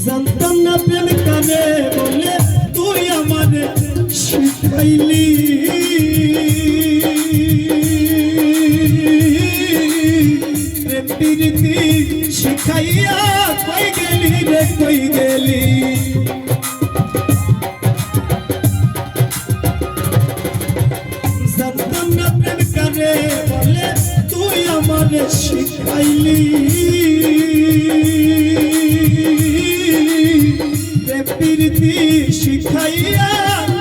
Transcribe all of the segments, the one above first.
জানতাম না প্রেম কানে বলে তুই আমারে শিখাইলি প্রেম প্রীতি শিখাইয়া কই গেলি রে কই গেলি জানতাম না প্রেম কানে বলে তুই আমারে শিখাইলি প্রীতি শিখাইয়া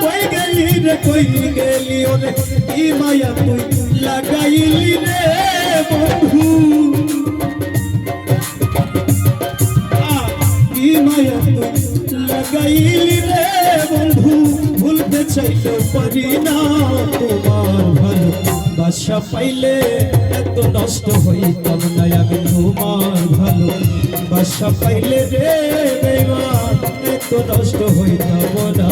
কই গেলি রে কই গেলি ওরে কি মায়া তুই লাগাইলি রে বন্ধু কি মায়া তুই লাগাইলি রে বন্ধু ভুলতে চাইতে পারি না তোমার ভালো বাসা পাইলে এত নষ্ট হইতাম না আমি তোমার ভালো বাসা পাইলে রে বেঈমান এত নষ্ট হইতাম না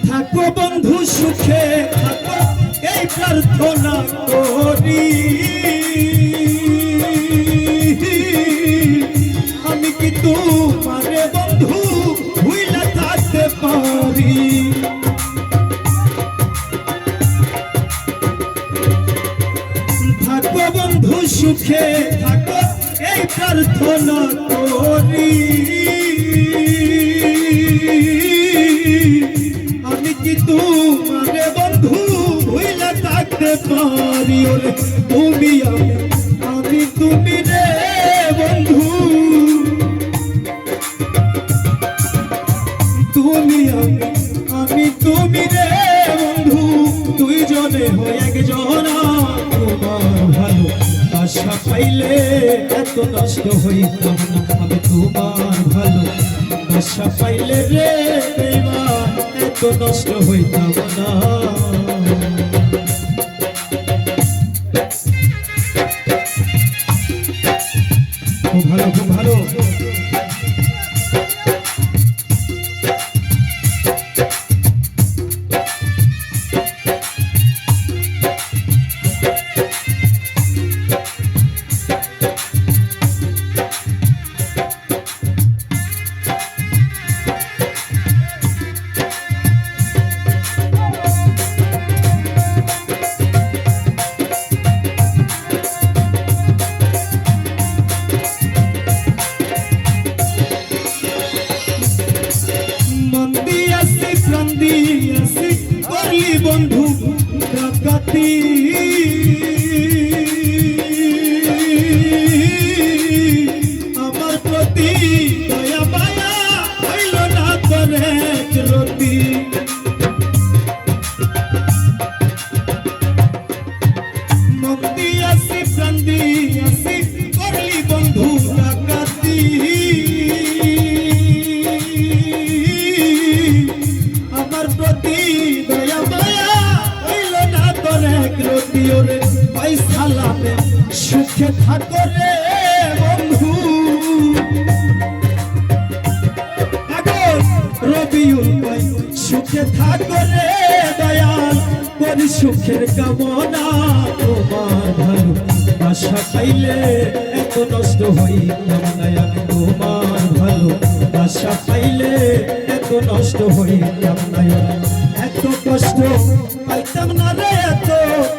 থাকো বন্ধু সুখে থাকো এই প্রার্থনা করি আমি কি তোমারে বন্ধু ভুইলা থাকতে পারি থাকো বন্ধু সুখে থাকো এই প্রার্থনা করি আমি কি তোমারে বন্ধু ভুইলা থাকতে পারি ওরে তুমি আমি তুমি রে বন্ধু তুমি আমি তুমি রে বন্ধু দুইজনে হয়ে একজনা তোমার ভালো বাসা পাইলে এত নষ্ট হইতাম না আমি তোমার ভালো বাসা পাইলে রে বেঈমান এত নষ্ট হইতাম না খুব ভালো খুব ভালো বন্ধু ডাকাতি আমার প্রতি দয়া মায়া হইল না করে রতি মন দিয়াছি প্রাণ দিয়াছি করলি বন্ধু ডাকাতি আমার প্রতি দয়া মায়া হইল না করে রতি ওরে পয়সা লাভে সুখে থাকো রে বন্ধু রবিউল ভাই সুখে থাকো রে দয়াল করি সুখের কামনা তোমার ভালো বাসা পাইলে এত নষ্ট হইতাম না আমি তোমার ভালো বাসা পাইলে এত নষ্ট হইতাম না এত কষ্ট পাইতাম না রে এত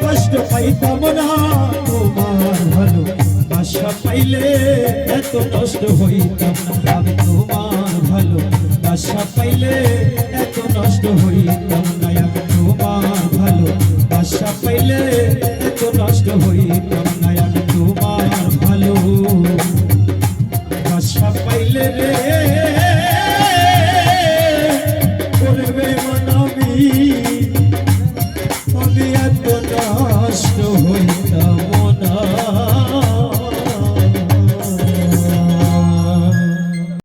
কষ্ট পাইতাম না তোমার ভালো বাসা পাইলে এত নষ্ট হইতাম না আমি তোমার ভালো বাসা পাইলে এত নষ্ট হইতাম না আমি তোমার ভালো বাসা পাইলে এত নষ্ট হইতাম